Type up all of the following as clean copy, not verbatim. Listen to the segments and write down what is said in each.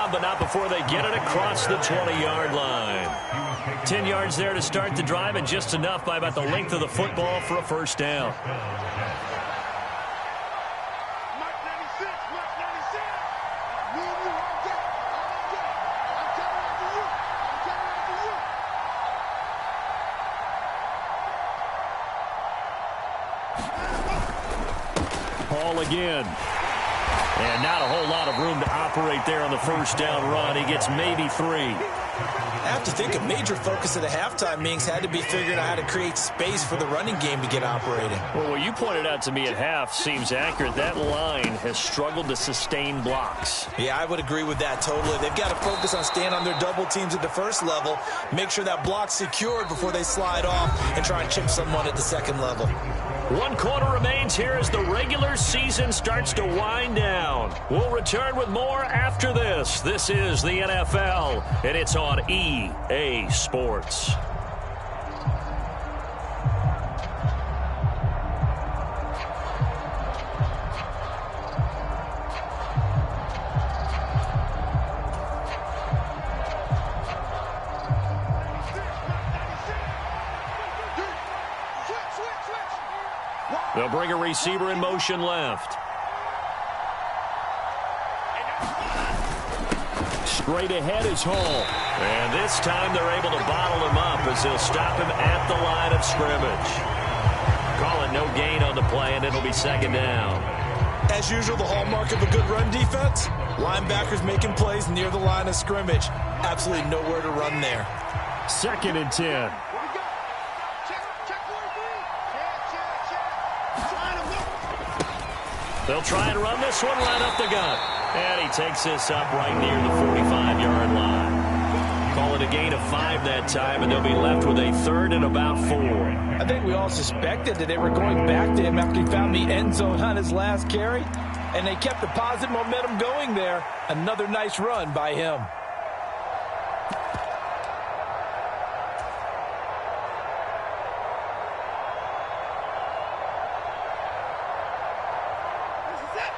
down, but not before they get it across the 20-yard line. 10 yards there to start the drive, and just enough by about the length of the football for a first down. Ball again. And not a whole lot of room to operate there on the first down run. He gets maybe 3. I have to think a major focus at the halftime meetings had to be figuring out how to create space for the running game to get operating. Well, what you pointed out to me at half seems accurate. That line has struggled to sustain blocks. Yeah, I would agree with that totally. They've got to focus on staying on their double teams at the first level, make sure that block's secured before they slide off and try and chip someone at the second level. 1 quarter remains here as the regular season starts to wind down. We'll return with more after this. This is the NFL, and it's on EA Sports. They'll bring a receiver in motion left. Straight ahead is Hall. And this time they're able to bottle him up as they'll stop him at the line of scrimmage. Call it no gain on the play, and it'll be second down. As usual, the hallmark of a good run defense, linebackers making plays near the line of scrimmage. Absolutely nowhere to run there. 2nd and 10. They'll try and run this one right up the gut. And he takes this up right near the 45-yard line. Call it a gain of 5 that time, and they'll be left with a 3rd and about 4. I think we all suspected that they were going back to him after he found the end zone on his last carry. And they kept the positive momentum going there. Another nice run by him.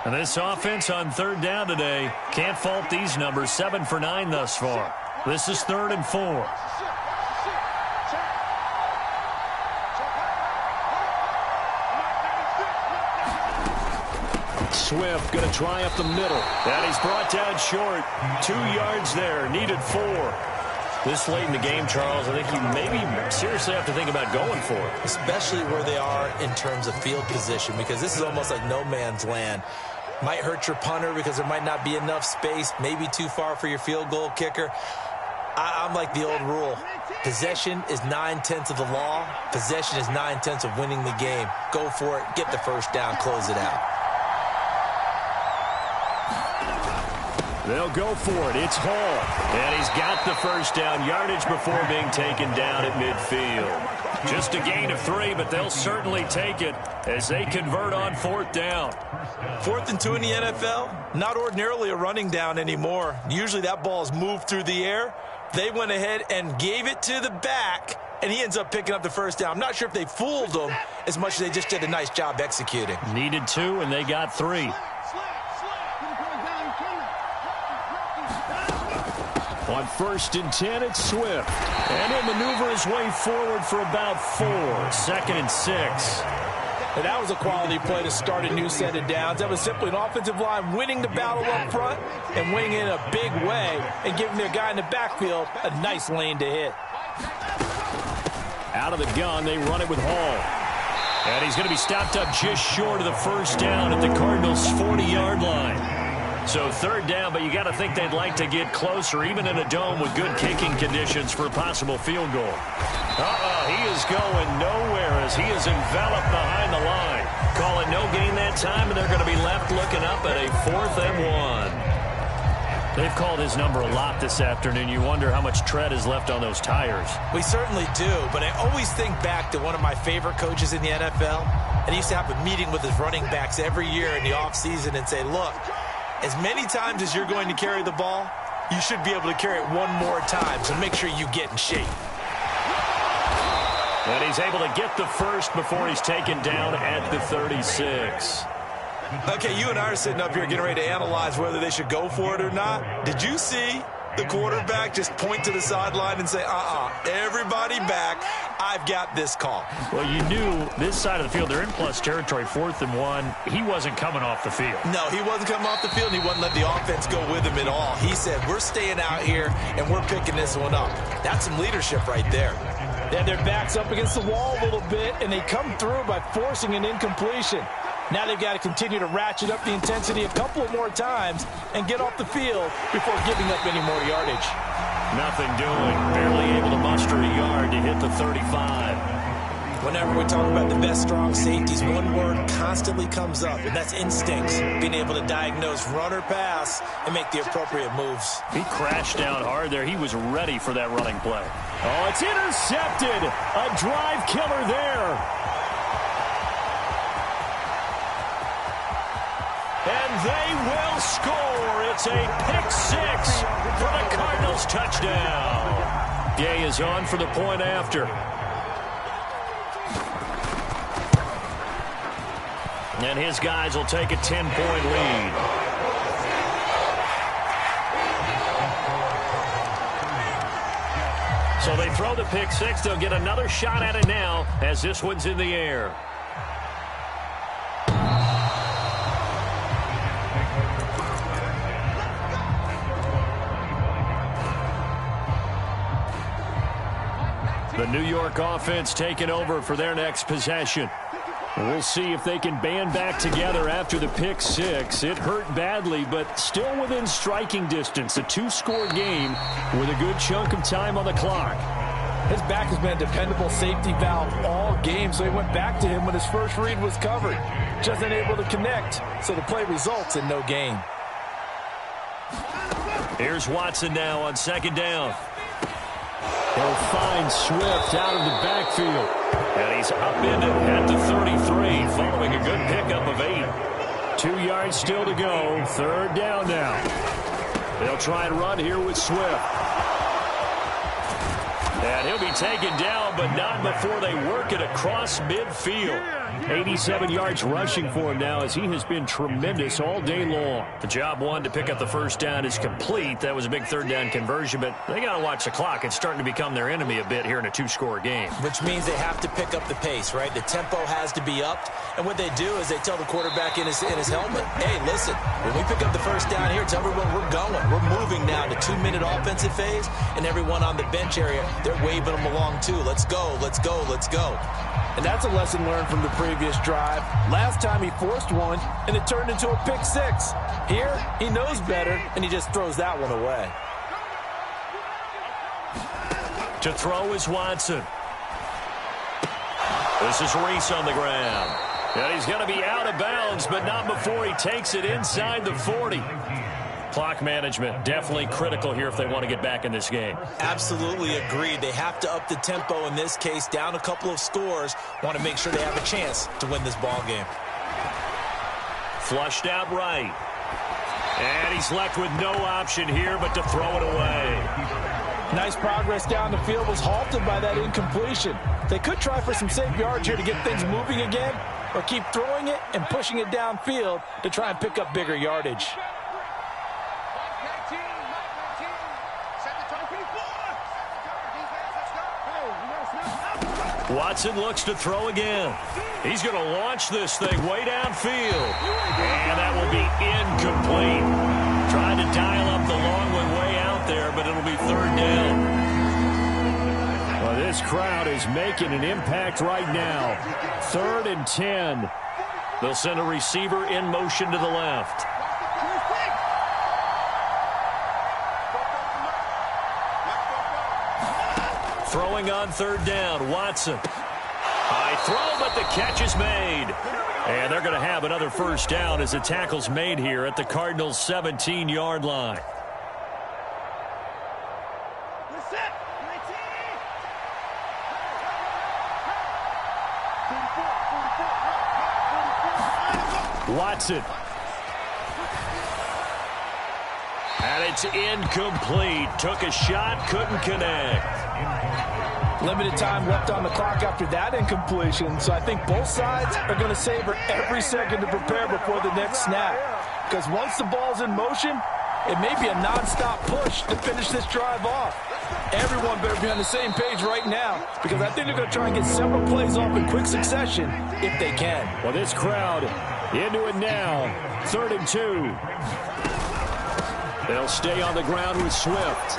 And this offense on 3rd down today, can't fault these numbers. 7 for 9 thus far. This is 3rd and 4. Swift going to try up the middle. And he's brought down short. 2 yards there. Needed 4. This late in the game, Charles, I think you maybe seriously have to think about going for it. Especially where they are in terms of field position, because this is almost like no man's land. Might hurt your punter because there might not be enough space, maybe too far for your field goal kicker. I'm like the old rule. Possession is 9/10 of the law. Possession is 9/10 of winning the game. Go for it, get the first down, close it out. They'll go for it. It's Hall. And he's got the first down yardage before being taken down at midfield. Just a gain of 3, but they'll certainly take it as they convert on 4th down. 4th and 2 in the NFL, not ordinarily a running down anymore. Usually that ball is moved through the air. They went ahead and gave it to the back, and he ends up picking up the first down. I'm not sure if they fooled him as much as they just did a nice job executing. Needed 2, and they got 3. On 1st and 10, it's Swift. And he'll maneuver his way forward for about 4. 2nd and 6. And that was a quality play to start a new set of downs. That was simply an offensive line winning the battle up front and winning in a big way and giving their guy in the backfield a nice lane to hit. Out of the gun, they run it with Hall. And he's going to be stopped up just short of the first down at the Cardinals' 40-yard line. So 3rd down, but you got to think they'd like to get closer, even in a dome with good kicking conditions for a possible field goal. He is going nowhere as he is enveloped behind the line. Call it no gain that time, and they're going to be left looking up at a 4th and 1. They've called his number a lot this afternoon. You wonder how much tread is left on those tires. We certainly do, but I always think back to one of my favorite coaches in the NFL, and he used to have a meeting with his running backs every year in the offseason and say, look, as many times as you're going to carry the ball, you should be able to carry it one more time, so make sure you get in shape. And he's able to get the first before he's taken down at the 36. Okay, you and I are sitting up here getting ready to analyze whether they should go for it or not. Did you see the quarterback just point to the sideline and say, everybody back, I've got this call? Well, you knew this side of the field, they're in plus territory, 4th and 1. He wasn't coming off the field. No, he wasn't coming off the field, and he wasn't letting the offense go with him at all. He said, we're staying out here, and we're picking this one up. That's some leadership right there. Then their backs up against the wall a little bit, and they come through by forcing an incompletion. Now they've got to continue to ratchet up the intensity a couple of more times and get off the field before giving up any more yardage. Nothing doing. Barely able to muster a yard to hit the 35. Whenever we talk about the best strong safeties, one word constantly comes up, and that's instincts. Being able to diagnose run or pass and make the appropriate moves. He crashed down hard there. He was ready for that running play. Oh, it's intercepted. A drive killer there. And they will score. It's a pick six for the Cardinals touchdown. Gay is on for the point after. And his guys will take a 10-point lead. So they throw the pick six. They'll get another shot at it now as this one's in the air. The New York offense taking over for their next possession. We'll see if they can band back together after the pick six. It hurt badly, but still within striking distance. A 2-score game with a good chunk of time on the clock. His back has been a dependable safety valve all game, so he went back to him when his first read was covered. Just unable to connect, so the play results in no gain. Here's Watson now on 2nd down. He'll find Swift out of the backfield. And he's upended at the 33, following a good pickup of 8. 2 yards still to go. 3rd down now. They'll try and run here with Swift. And he'll be taken down, but not before they work it across midfield. 87 yards rushing for him now as he has been tremendous all day long. The job one to pick up the first down is complete. That was a big 3rd down conversion, but they got to watch the clock. It's starting to become their enemy a bit here in a 2-score game. Which means they have to pick up the pace, right? The tempo has to be upped. And what they do is they tell the quarterback in his helmet, hey, listen, when we pick up the first down here, tell everyone we're going. We're moving now to 2-minute offensive phase, and everyone on the bench area, they're waving them along too. Let's go, let's go, let's go. And that's a lesson learned from the previous drive. Last time he forced one, and it turned into a pick six. Here, he knows better, and he just throws that one away. To throw is Watson. This is Reese on the ground. And he's going to be out of bounds, but not before he takes it inside the 40. Clock management definitely critical here if they want to get back in this game. Absolutely agreed. They have to up the tempo in this case, down a couple of scores. Want to make sure they have a chance to win this ball game. Flushed out right. And he's left with no option here but to throw it away. Nice progress down the field, was halted by that incompletion. They could try for some safe yards here to get things moving again, or keep throwing it and pushing it downfield to try and pick up bigger yardage. Watson looks to throw again. He's going to launch this thing way downfield. And that will be incomplete. Trying to dial up the long one way out there, but it'll be 3rd down. Well, this crowd is making an impact right now. 3rd and 10. They'll send a receiver in motion to the left. Throwing on 3rd down, Watson. High throw, but the catch is made. And they're going to have another first down as the tackle's made here at the Cardinals' 17-yard line. Watson. And it's incomplete. Took a shot, couldn't connect. Limited time left on the clock after that incompletion, so I think both sides are going to savor every second to prepare before the next snap. Because once the ball's in motion, it may be a nonstop push to finish this drive off. Everyone better be on the same page right now, because I think they're going to try and get several plays off in quick succession if they can. Well, this crowd into it now. 3rd and 2. They'll stay on the ground with Swift.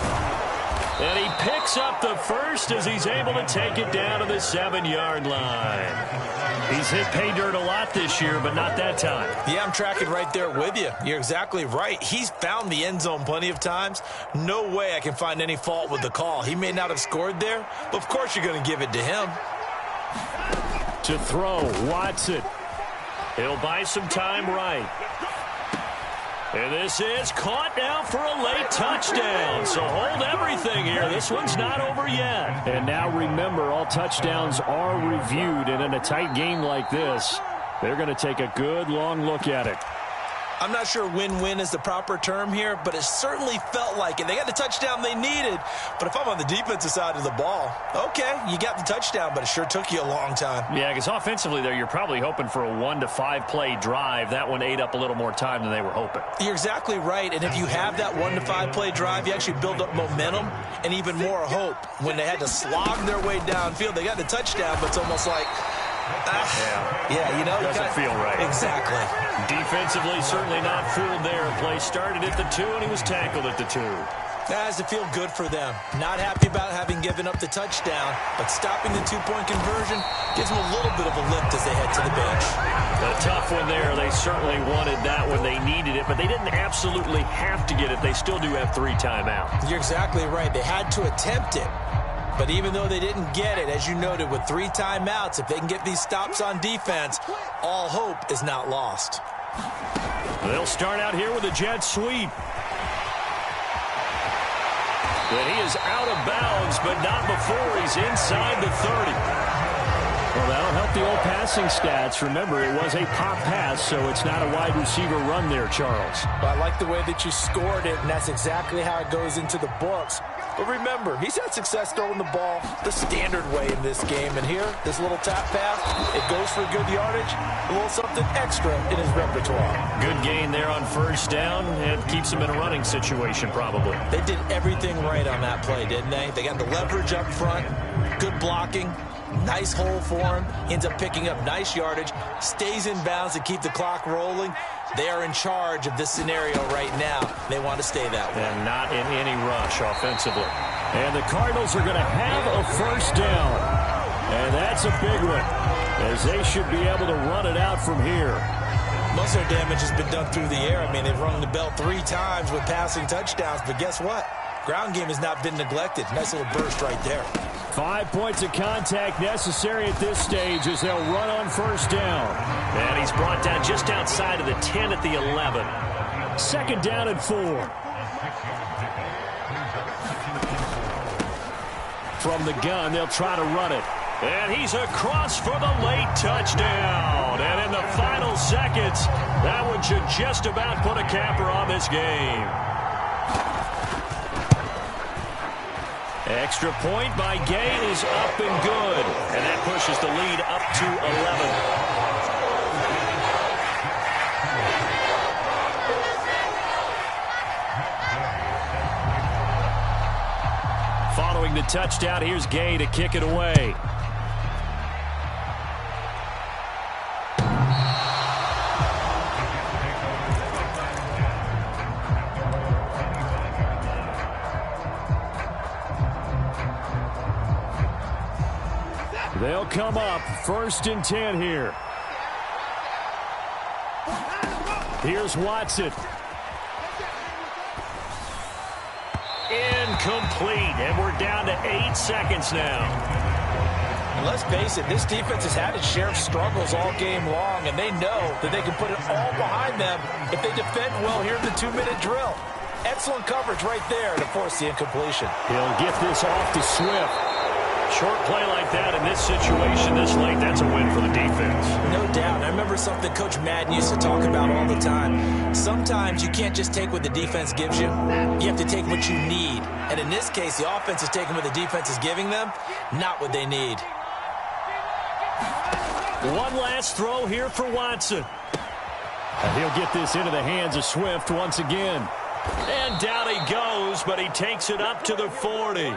And he picks up the first as he's able to take it down to the 7-yard line. He's hit pay dirt a lot this year, but not that time. Yeah, I'm tracking right there with you. You're exactly right. He's found the end zone plenty of times. No way I can find any fault with the call. He may not have scored there, but of course you're going to give it to him. To throw, Watson. He'll buy some time right. And this is caught now for a late touchdown. So hold everything here. This one's not over yet. And now remember, all touchdowns are reviewed. And in a tight game like this, they're going to take a good long look at it. I'm not sure win-win is the proper term here, but it certainly felt like it. They got the touchdown they needed, but if I'm on the defensive side of the ball, okay, you got the touchdown, but it sure took you a long time. Yeah, because offensively there, you're probably hoping for a 1 to 5 play drive. That one ate up a little more time than they were hoping. You're exactly right, and if you have that 1 to 5 play drive, you actually build up momentum and even more hope. When they had to slog their way downfield, they got the touchdown, but it's almost like, yeah, you know, doesn't feel right. Exactly. Defensively, certainly not fooled there. Play started at the 2, and he was tackled at the 2. That has to feel good for them. Not happy about having given up the touchdown, but stopping the 2-point conversion gives them a little bit of a lift as they head to the bench. A tough one there. They certainly wanted that when they needed it, but they didn't absolutely have to get it. They still do have 3 timeouts. You're exactly right. They had to attempt it. But even though they didn't get it, as you noted, with 3 timeouts, if they can get these stops on defense, all hope is not lost. They'll start out here with a jet sweep. But he is out of bounds, but not before he's inside the 30. Well, that'll help the old passing stats. Remember, it was a pop pass, so it's not a wide receiver run there, Charles. Well, I like the way that you scored it, and that's exactly how it goes into the books. But remember, he's had success throwing the ball the standard way in this game. And here, this little tap pass, it goes for good yardage, a little something extra in his repertoire. Good gain there on 1st down, and keeps him in a running situation probably. They did everything right on that play, didn't they? They got the leverage up front, good blocking, nice hole for him, ends up picking up nice yardage, stays in bounds to keep the clock rolling. They are in charge of this scenario right now. They want to stay that way. And not in any rush offensively. And the Cardinals are going to have a 1st down. And that's a big one, as they should be able to run it out from here. Most of their damage has been done through the air. I mean, they've rung the bell 3 times with passing touchdowns, but guess what? Ground game has not been neglected. Nice little burst right there. 5 points of contact necessary at this stage as they'll run on 1st down. And he's brought down just outside of the 10 at the 11. 2nd down and 4. From the gun, they'll try to run it. And he's across for the late touchdown. And in the final seconds, that one should just about put a capper on this game. Extra point by Gay is up and good. And that pushes the lead up to 11. Following the touchdown, here's Gay to kick it away. They'll come up 1st and 10 here. Here's Watson. Incomplete, and we're down to 8 seconds now. And let's face it, this defense has had its share of struggles all game long, and they know that they can put it all behind them if they defend well here in the 2-minute drill. Excellent coverage right there to force the incompletion. He'll get this off to Swift. Short play like that in this situation this late, that's a win for the defense. No doubt. I remember something Coach Madden used to talk about all the time. Sometimes you can't just take what the defense gives you. You have to take what you need. And in this case, the offense is taking what the defense is giving them, not what they need. One last throw here for Watson. And he'll get this into the hands of Swift once again. And down he goes, but he takes it up to the 40.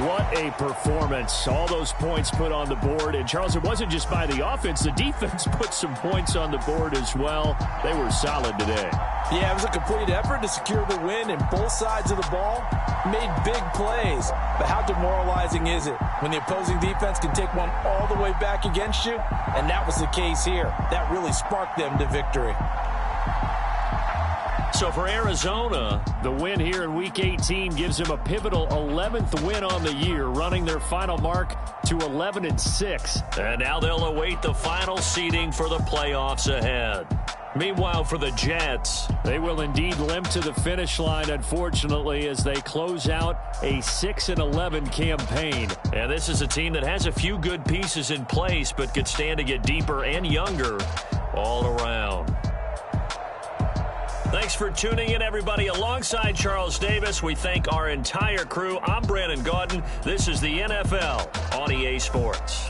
What a performance. All those points put on the board. And, Charles, it wasn't just by the offense. The defense put some points on the board as well. They were solid today. Yeah, it was a complete effort to secure the win, and both sides of the ball made big plays. But how demoralizing is it when the opposing defense can take one all the way back against you? And that was the case here. That really sparked them to victory. So for Arizona, the win here in Week 18 gives them a pivotal 11th win on the year, running their final mark to 11-6. And now they'll await the final seeding for the playoffs ahead. Meanwhile, for the Jets, they will indeed limp to the finish line, unfortunately, as they close out a 6-11 campaign. And this is a team that has a few good pieces in place, but could stand to get deeper and younger all around. Thanks for tuning in, everybody. Alongside Charles Davis, we thank our entire crew. I'm Brandon Gaudin. This is the NFL on EA Sports.